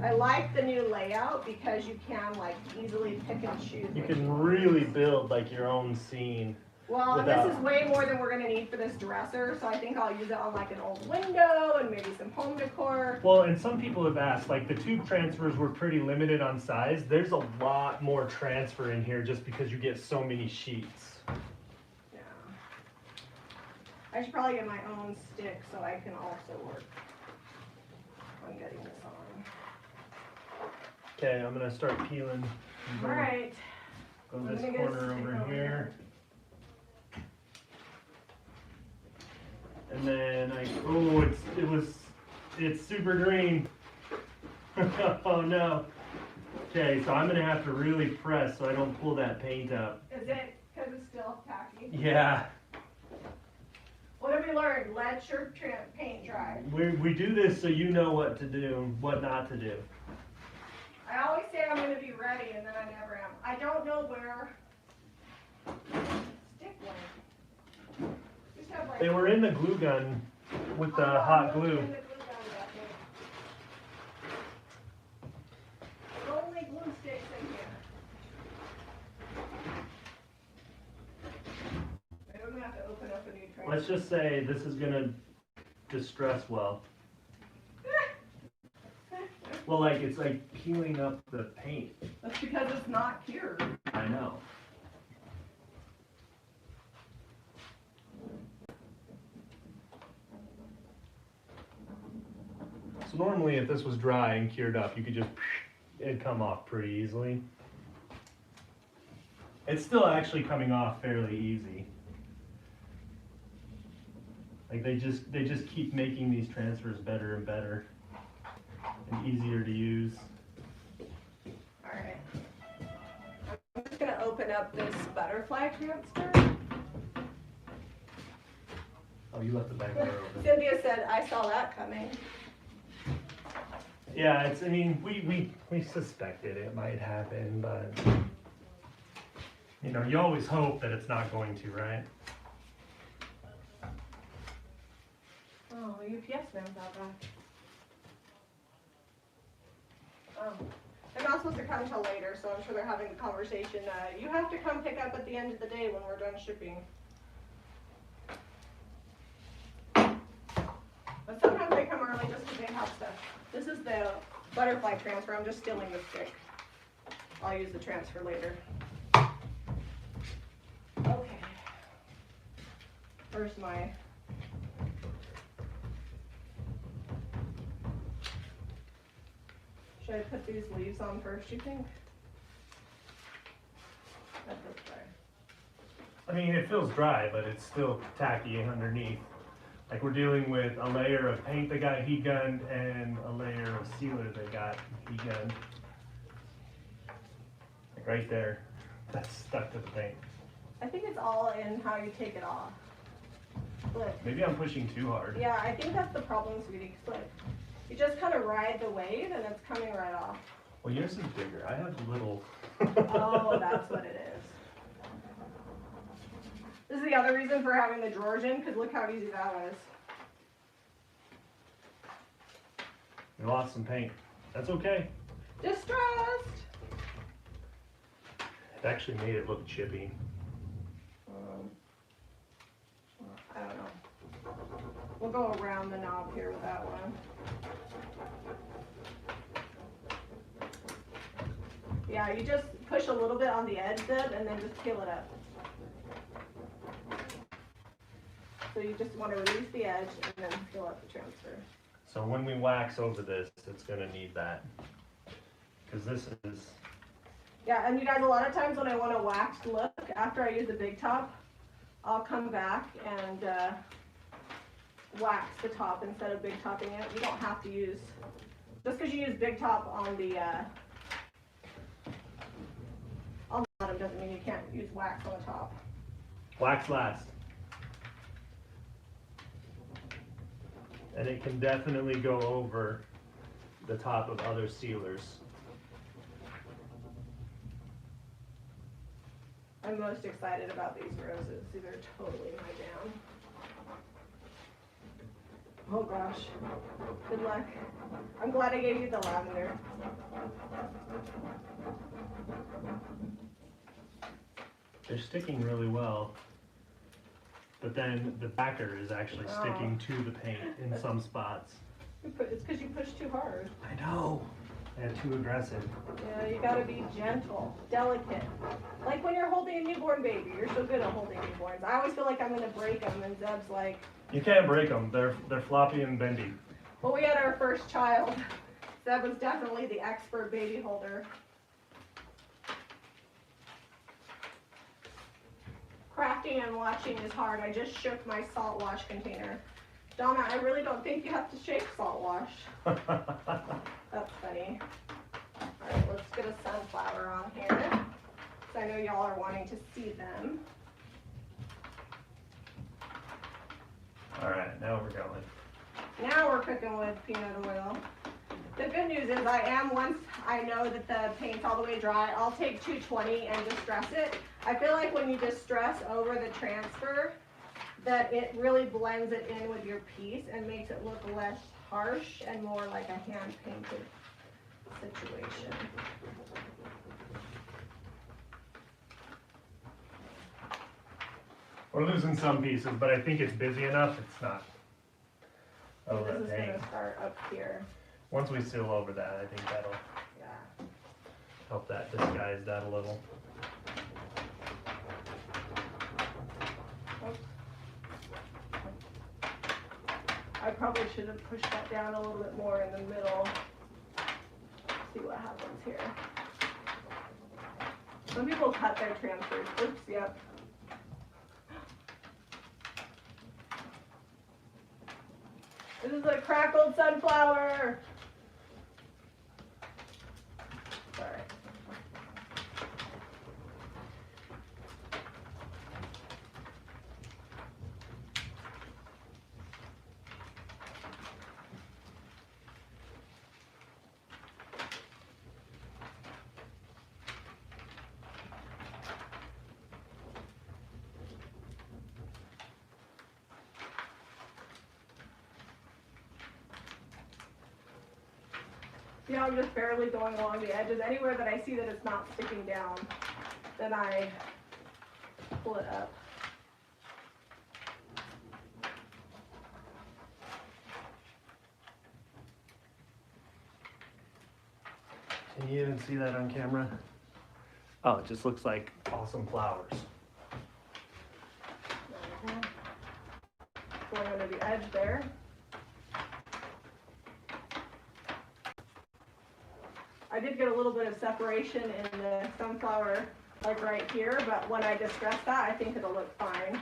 I like the new layout because you can like easily pick and choose. You can really build like your own scene. Well, and this is way more than we're gonna need for this dresser, so I think I'll use it on like an old window and maybe some home decor. Well, and some people have asked, like the tube transfers were pretty limited on size. There's a lot more transfer in here just because you get so many sheets. Yeah. I should probably get my own stick so I can also work on getting this on. Okay, I'm gonna start peeling. All right. Go this corner over here. And then it's super green. Oh no. Okay, so I'm gonna have to really press so I don't pull that paint up. Is it because it's still tacky? Yeah. What have we learned? Let your paint dry. We do this so you know what to do, what not to do. I always say I'm going to be ready, and then I never am. I don't know where stick went. Just have like They were in the glue gun with the hot glue. In the glue gun bucket. The only glue sticks in here. Maybe I'm going to have to open up a new tray. Let's just say this is gonna distress well. Well, like it's like peeling up the paint. That's because it's not cured. I know. So normally if this was dry and cured up, you could just, it'd come off pretty easily. It's still actually coming off fairly easy. Like they just keep making these transfers better and better and easier to use. Alright. I'm just going to open up this butterfly transfer. Oh, you left the back door open. Cynthia said, I saw that coming. Yeah, it's, I mean, we suspected it might happen, but, you know, you always hope that it's not going to, right? Oh, the UPS man's out back. Oh. They're not supposed to come till later, so I'm sure they're having the conversation. You have to come pick up at the end of the day when we're done shipping. But sometimes they come early just because they have stuff. This is the butterfly transfer. I'm just stealing the stick. I'll use the transfer later. Okay. First my... Should I put these leaves on first, you think? That's okay. I mean, it feels dry, but it's still tacky underneath. Like we're dealing with a layer of paint that got heat gunned and a layer of sealer that got heat gunned. Like right there, that's stuck to the paint. I think it's all in how you take it off. Look. Maybe I'm pushing too hard. Yeah, I think that's the problem, sweetie. Look, you just kind of ride the wave and it's coming right off. Well, yours is bigger. I have little. Oh, that's what it is. This is the other reason for having the drawers in, because look how easy that was. We lost some paint. That's okay. Distressed! It actually made it look chippy. I don't know. We'll go around the knob here with that one. Yeah, you just push a little bit on the edge then, and then just peel it up. So you just want to release the edge and then fill up the transfer. So when we wax over this, it's going to need that. Because this is... Yeah, and you guys, a lot of times when I want a waxed look, after I use the big top, I'll come back and wax the top instead of big topping it. You don't have to use, just because you use big top on the On the bottom doesn't mean you can't use wax on the top. Wax last. And it can definitely go over the top of other sealers. I'm most excited about these roses. These are totally my jam. Oh gosh, good luck. I'm glad I gave you the lavender. They're sticking really well, but then the backer is actually sticking to the paint in some spots. It's because you pushed too hard. I know. And too aggressive. Yeah, you gotta be gentle, delicate. Like when you're holding a newborn baby, you're so good at holding newborns. I always feel like I'm gonna break them, and Zeb's like, You can't break them. They're floppy and bendy. well, we had our first child. Zeb was definitely the expert baby holder. Crafting and watching is hard. I just shook my salt wash container. Donna, I really don't think you have to shake salt wash. That's funny. All right, let's get a sunflower on here. So I know y'all are wanting to see them. All right, now we're going. Now we're cooking with peanut oil. The good news is once I know that the paint's all the way dry, I'll take 220 and distress it. I feel like when you distress over the transfer, that it really blends it in with your piece and makes it look less harsh and more like a hand-painted situation. We're losing some pieces, but I think it's busy enough. It's not. Oh, This is dang. going to start up here. Once we seal over that, I think that'll Yeah. help that disguise that a little. I probably should have pushed that down a little bit more in the middle. See what happens here. Some people cut their transfers. Oops, yep. This is a crackled sunflower. Sorry. Yeah, I'm just barely going along the edges. Anywhere that I see that it's not sticking down, then I pull it up. Can you even see that on camera? Oh, it just looks like awesome flowers. Going under the edge there. I did get a little bit of separation in the sunflower, like right here, but when I distress that, I think it'll look fine.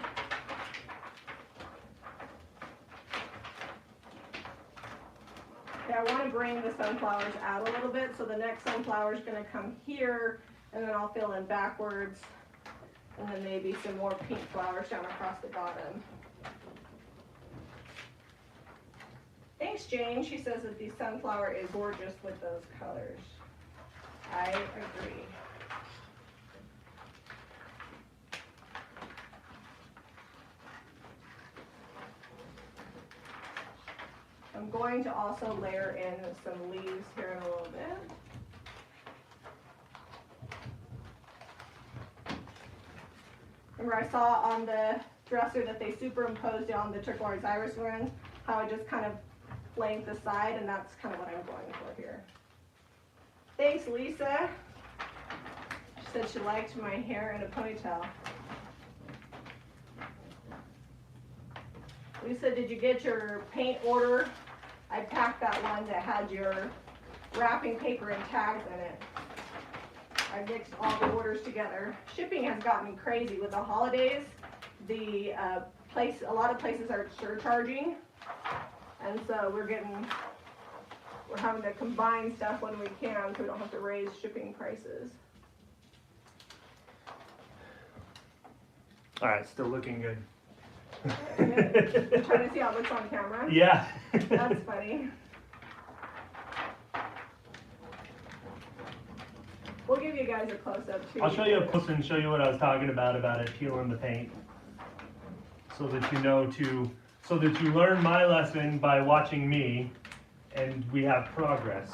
Yeah, I want to bring the sunflowers out a little bit, so the next sunflower is going to come here, and then I'll fill in backwards, and then maybe some more pink flowers down across the bottom. Thanks, Jane. She says that the sunflower is gorgeous with those colors. I agree. I'm going to also layer in some leaves here in a little bit. Remember I saw on the dresser that they superimposed on the turquoise iris ones, how it just kind of flanked the side, and that's kind of what I'm going for here. Thanks, Lisa. She said she liked my hair in a ponytail. Lisa, did you get your paint order? I packed that one that had your wrapping paper and tags in it. I mixed all the orders together. Shipping has gotten crazy with the holidays. A lot of places are surcharging, and so we're having to combine stuff when we can so we don't have to raise shipping prices. All right, still looking good. You're trying to see how it looks on camera? Yeah. That's funny. We'll give you guys a close-up too. I'll show you a close and show you what I was talking about it peeling the paint. So that you know so that you learn my lesson by watching me and we have progress.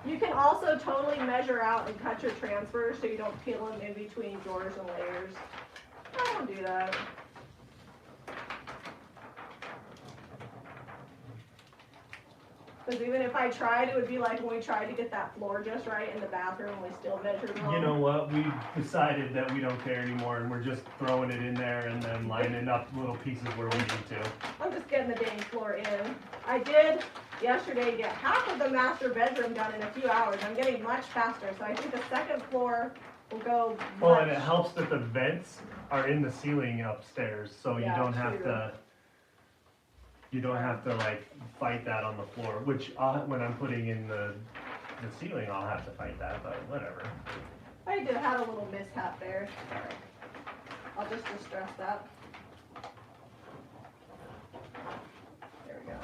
You can also totally measure out and cut your transfers so you don't peel them in between drawers and layers. I don't do that. Because even if I tried, it would be like when we tried to get that floor just right in the bathroom, we still measured wrong. You know what? We decided that we don't care anymore and we're just throwing it in there and then lining up little pieces where we need to. I'm just getting the dang floor in. I did yesterday get half of the master bedroom done in a few hours. I'm getting much faster, so I think the second floor will go much. Well, and it helps that the vents are in the ceiling upstairs, so Yeah, you don't have true. to. You don't have to like fight that on the floor, which when I'm putting in the ceiling, I'll have to fight that, but whatever. I did have a little mishap there. Sorry. I'll just distress that. There we go.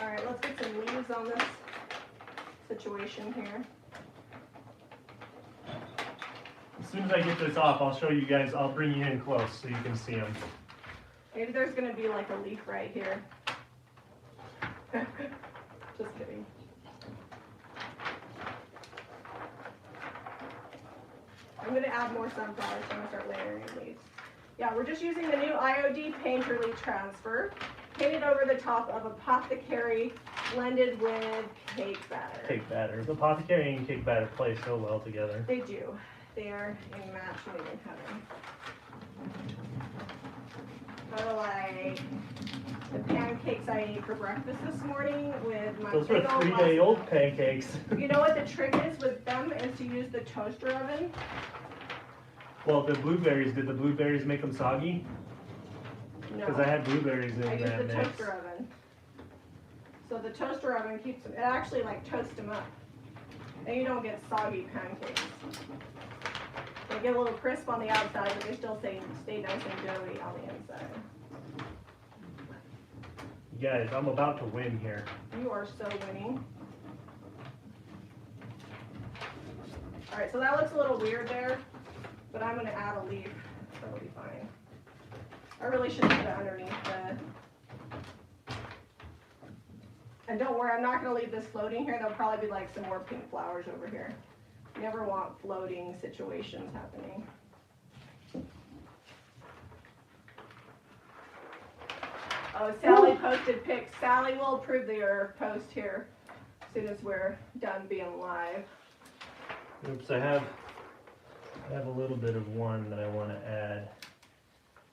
Alright, let's get some leaves on this situation here. As soon as I get this off, I'll show you guys, I'll bring you in close so you can see them. Maybe there's gonna be like a leaf right here. Just kidding. I'm gonna add more sunflowers, so I'm gonna start layering leaves. Yeah, we're just using the new IOD Painterly Transfer, painted over the top of Apothecary, blended with cake batter. Cake batter. The apothecary and cake batter play so well together. They do. They are a match made in heaven. Kind of like the pancakes I ate for breakfast this morning with my Those were big old 3-day-old pancakes. You know what the trick is with them is to use the toaster oven. Well, did the blueberries make them soggy? No, Because I had blueberries in I use that the mix. toaster oven. So the toaster oven keeps them, it actually like toasts them up. And you don't get soggy pancakes. They get a little crisp on the outside, but they still stay nice and doughy on the inside. You guys, I'm about to win here. You are so winning. Alright, so that looks a little weird there, but I'm gonna add a leaf. That'll be fine. I really should put it underneath the... And don't worry, I'm not gonna leave this floating here. There'll probably be like some more pink flowers over here. You never want floating situations happening. Oh, Sally posted pics. Sally will approve your post here as soon as we're done being live. Oops, I have a little bit of one that I want to add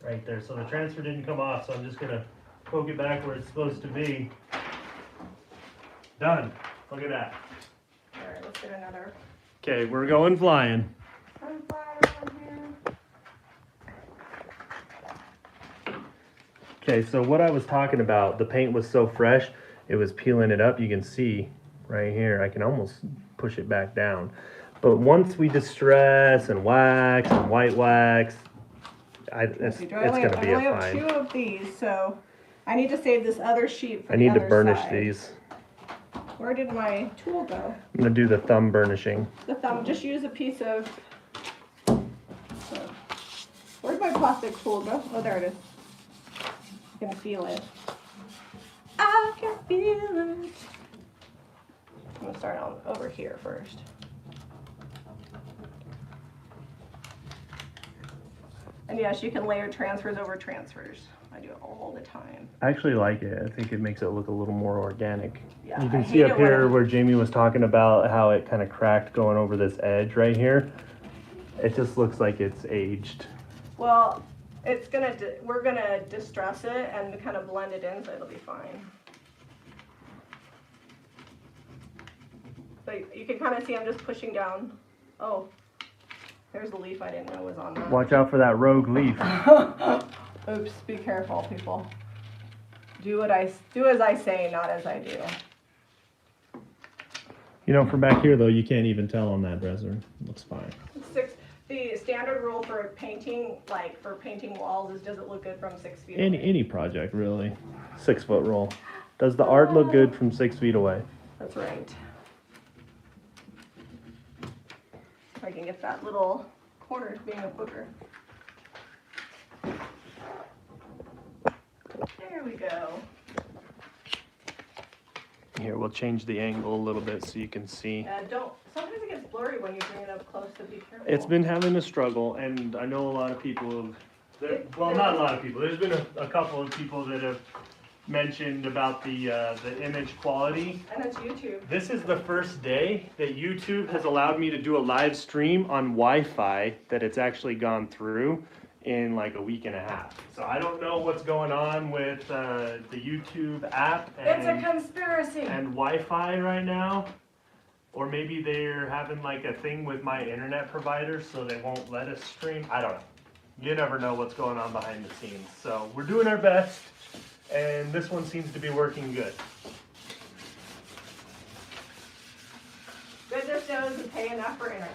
right there. So the transfer didn't come off, so I'm just gonna poke it back where it's supposed to be. Done. Look at that. All right, let's get another Okay, we're going flying. sunflower on here. Okay, so what I was talking about, the paint was so fresh, it was peeling it up. You can see right here, I can almost push it back down. But once we distress and wax and white wax, it's gonna be a I have fine. 2 of these, so I need to save this other sheet for I need the to other burnish side. these. Where did my tool go? I'm gonna do the thumb burnishing. The thumb, just use a piece of, where'd my plastic tool go? Oh, there it is. I can feel it. I can feel it. I'm gonna start on over here first. And yes, you can layer transfers over transfers. I do it all the time. I actually like it. I think it makes it look a little more organic. Yeah, You I can hate see it up when here it- where Jamie was talking about how it kind of cracked going over this edge right here. It just looks like it's aged. Well, it's gonna, we're gonna distress it and kind of blend it in, so it'll be fine. But you can kind of see I'm just pushing down. Oh, there's the leaf I didn't know was on that. Watch out for that rogue leaf. Oops, be careful, people. Do as I say, not as I do. You know, from back here though, you can't even tell on that dresser. It looks fine. The standard rule for painting, like for painting walls, is does it look good from 6 feet away? Any project really. 6 foot rule. Does the art look good from 6 feet away? That's right. If I can get that little corner being a booger. There we go. Here, we'll change the angle a little bit so you can see. Sometimes it gets blurry when you bring it up close, so be careful. It's been having a struggle, and I know a lot of people have, well, not a lot of people, there's been a couple of people that have mentioned about the image quality. And it's YouTube. This is the first day that YouTube has allowed me to do a live stream on Wi-Fi that it's actually gone through in like a week and a half. So I don't know what's going on with the YouTube app It's a conspiracy. and Wi-Fi right now. Or maybe they're having like a thing with my internet provider so they won't let us stream. I don't know. You never know what's going on behind the scenes. So we're doing our best, and this one seems to be working good. Goodness knows we pay enough for internet.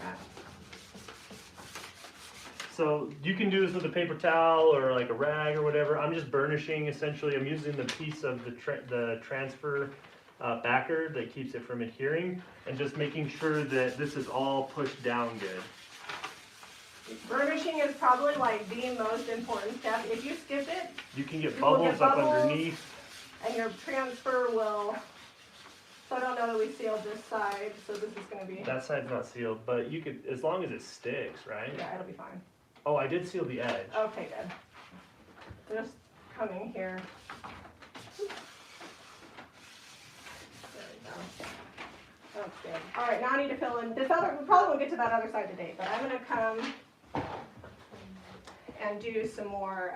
So you can do this with a paper towel or like a rag or whatever. I'm just burnishing essentially. I'm using the piece of the transfer backer that keeps it from adhering, and just making sure that this is all pushed down good. Burnishing is probably like the most important step. If you skip it, You can get You will bubbles get up bubbles. underneath. and your transfer will, so I don't know that we sealed this side, so this is gonna be, That side's not sealed, but you could, as long as it sticks, right? yeah, it'll be fine. Oh, I did seal the edge. Okay, good. Just coming here. There we go. That's good. All right, now I need to fill in this other, we probably won't get to that other side today, but I'm gonna come and do some more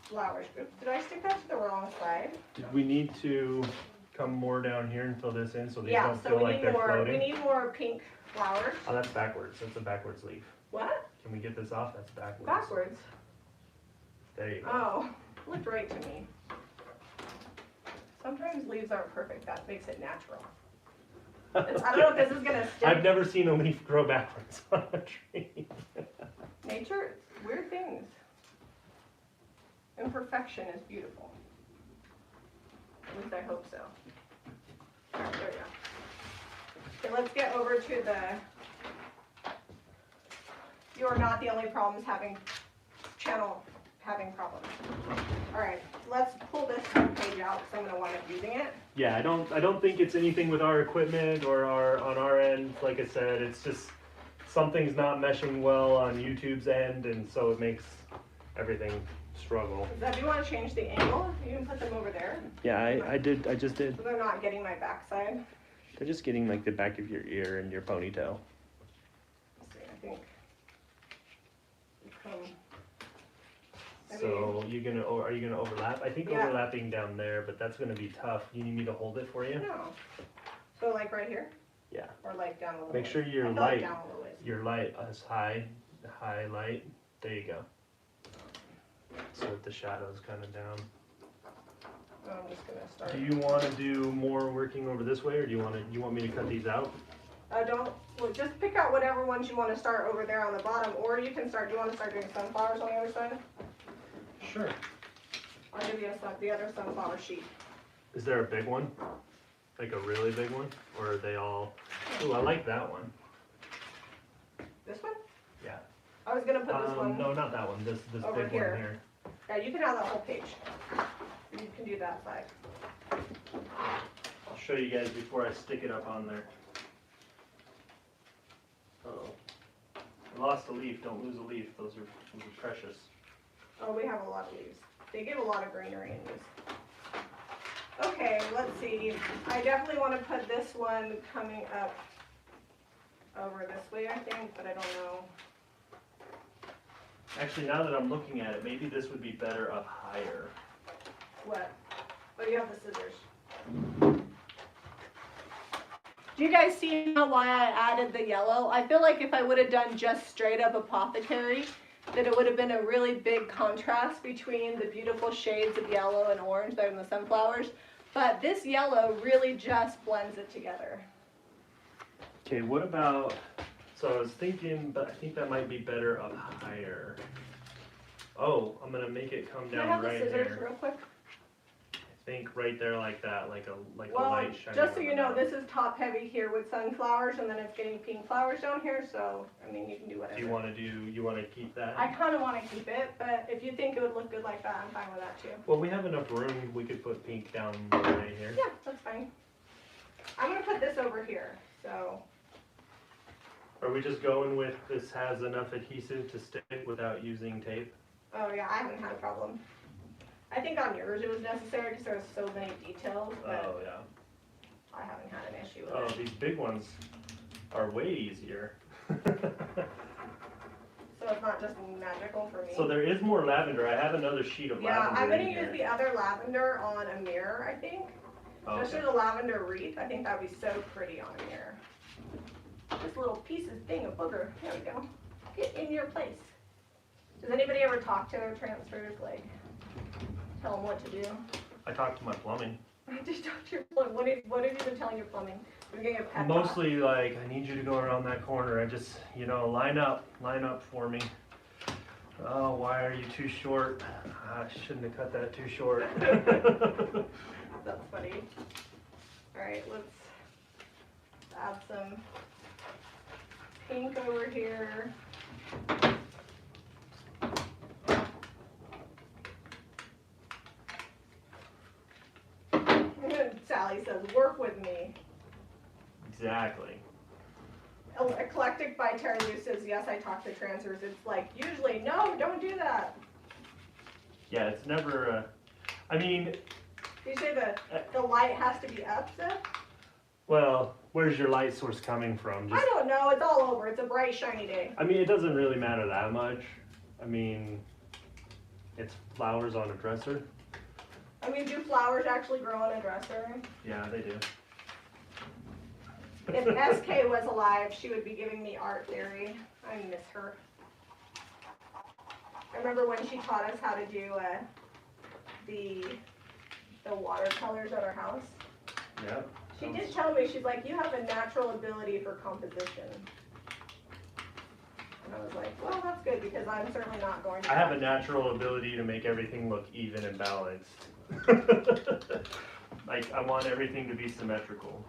flowers. Did I stick that to the wrong side? Did we need to come more down here and fill this in so these Yeah, don't so feel we like need they're more, we floating? need more pink flowers. Oh, that's backwards. That's a backwards leaf. What? Can we get this off? That's backwards. Backwards? There you go. Oh, looked right to me. Sometimes leaves aren't perfect, that makes it natural. I don't know if this is gonna stick. I've never seen a leaf grow backwards on a tree. Nature, weird things. Imperfection is beautiful. At least I hope so. All right, there we go. Okay, let's get over to the, you are not the only problems having problems. All right, let's pull this page out because I'm gonna wind up using it. Yeah, I don't think it's anything with our equipment or on our end. Like I said, it's just something's not meshing well on YouTube's end, and so it makes everything struggle. Do you want to change the angle? You can put them over there. Yeah, I just did. So they're not getting my backside. They're just getting like the back of your ear and your ponytail. Let's see, I think. So are you gonna overlap? I think Yeah. overlapping down there, but that's gonna be tough. You need me to hold it for you? No. So like right here? Yeah. Or like down a little Make ways? sure your I feel like light, down a little ways. your light is high light. There you go. So that the shadow's kind of down. I'm just gonna start. Do you want to do more working over this way, or do you want me to cut these out? Just pick out whatever ones you want to start over there on the bottom, or you can start, do you want to start doing sunflowers on the other side? Sure. I'll give you the other sunflower sheet. Is there a big one? Like a really big one? Or are they all... Ooh, I like that one. This one? Yeah. I was gonna put this one. No, not that one. This Over big here. one here. Yeah, you can have that whole page. You can do that side. I'll show you guys before I stick it up on there. Uh-oh. I lost a leaf. Don't lose a leaf. Those are precious. Oh, we have a lot of leaves. They give a lot of greenery in these. Okay, let's see. I definitely want to put this one coming up over this way, I think, but I don't know. Actually, now that I'm looking at it, maybe this would be better up higher. What? Oh, you have the scissors. Do you guys see why I added the yellow? I feel like if I would have done just straight up apothecary, that it would have been a really big contrast between the beautiful shades of yellow and orange that are in the sunflowers. But this yellow really just blends it together. Okay, what about So I was thinking, but I think that might be better up higher. Oh, I'm gonna make it come Can I down have the right scissors here. real quick? I think right there like that, like a Well, light shining just so on you the know, mountain. this is top heavy here with sunflowers, and then it's getting pink flowers down here, so, I mean, you can do whatever. You wanna keep that? I kinda wanna keep it, but if you think it would look good like that, I'm fine with that too. Well, we have enough room, we could put pink down right here. Yeah, that's fine. I'm gonna put this over here, so, Are we just going with this has enough adhesive to stick without using tape? oh yeah, I haven't had a problem. I think on yours it was necessary because there was so many details, but Oh, yeah. I haven't had an issue with Oh, it. these big ones are way easier. So it's not just magical for me. So there is more lavender. I have another sheet of Yeah, lavender I'm gonna in use here. the other lavender on a mirror, I think. Okay. Especially the lavender wreath. I think that would be so pretty on a mirror. This little pieces thing of booger. There we go. Get in your place. Does anybody ever talk to their transfers? Like, tell them what to do? I talked to my plumbing. Just talk to your plumbing. What have you been telling your plumbing? You're getting a pet talk? Mostly like, I need you to go around that corner. I just, line up for me. Oh, why are you too short? I shouldn't have cut that too short. That's funny. Alright, let's add some pink over here. Sally says, work with me. Exactly. Eclectic by Terry Lou says, yes, I talk to transfers. It's like, usually, no, don't do that. Yeah, it's never, I mean, Did you say the light has to be up, Seth? well, where's your light source coming from? I don't know, it's all over. It's a bright, shiny day. I mean, it doesn't really matter that much. I mean, it's flowers on a dresser. I mean, do flowers actually grow on a dresser? Yeah, they do. If SK was alive, she would be giving me art theory. I miss her. I remember when she taught us how to do the watercolors at our house. Yeah. She did tell me, she's like, you have a natural ability for composition. And I was like, well, that's good because I'm certainly not going to. I have a natural ability to make everything look even and balanced. Like, I want everything to be symmetrical.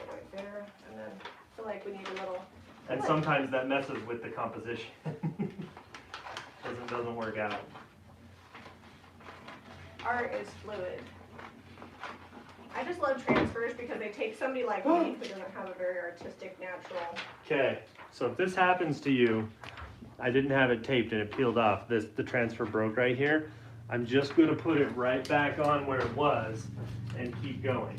Right there, and then I feel like we need a little. And sometimes that messes with the composition. Doesn't work out. Art is fluid. I just love transfers because they take somebody like me who doesn't have a very artistic, natural. Okay, so if this happens to you, I didn't have it taped and it peeled off. The transfer broke right here. I'm just gonna put it right back on where it was and keep going.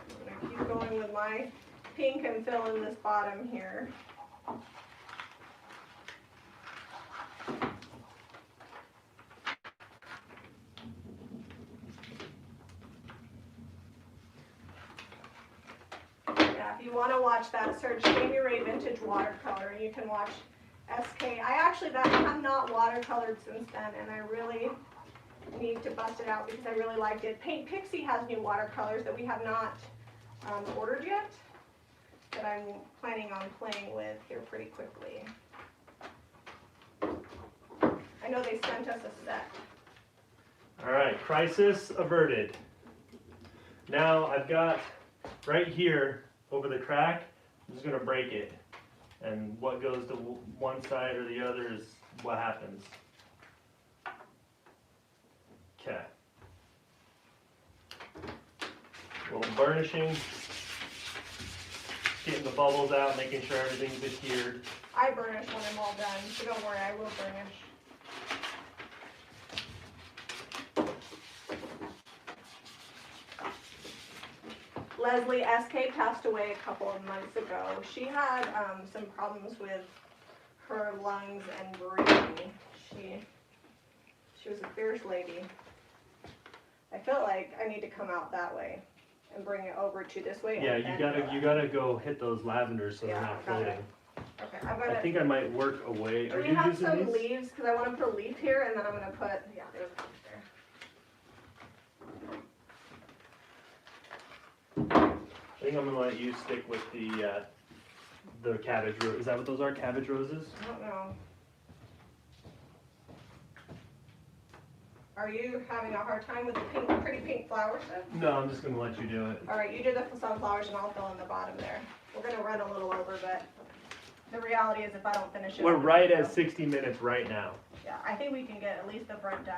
I'm gonna keep going with my pink and fill in this bottom here. Yeah, if you want to watch that, search Jami Ray Vintage Watercolor, and you can watch SK. I actually have not watercolored since then, and I really need to bust it out because I really liked it. Paint Pixie has new watercolors that we have not ordered yet, that I'm planning on playing with here pretty quickly. I know they sent us a set. All right, crisis averted. Now I've got right here over the crack, I'm just gonna break it. And what goes to one side or the other is what happens. Okay. A little burnishing, getting the bubbles out, making sure everything's adhered. I burnish when I'm all done, so don't worry, I will burnish. Leslie SK passed away a couple of months ago. She had some problems with her lungs and breathing. She was a fierce lady. I felt like I need to come out that way and bring it over to this way. Yeah, and you then gotta go hit those lavenders so they're Yeah, not got it. floating. Okay. I've got I it. think I might work away. Do Are we you have using some these? leaves? Because I want to put a leaf here, and then I'm going to put, yeah, there's a leaf there. I think I'm gonna let you stick with the cabbage rose. Is that what those are? Cabbage roses? I don't know. Are you having a hard time with the pink, pretty pink flowers then? No, I'm just gonna let you do it. All right, you do the sunflowers and I'll fill in the bottom there. We're gonna run a little over, but the reality is if I don't finish it. We're I'm right gonna at 60 minutes right now. Yeah, I think we can get at least the front done.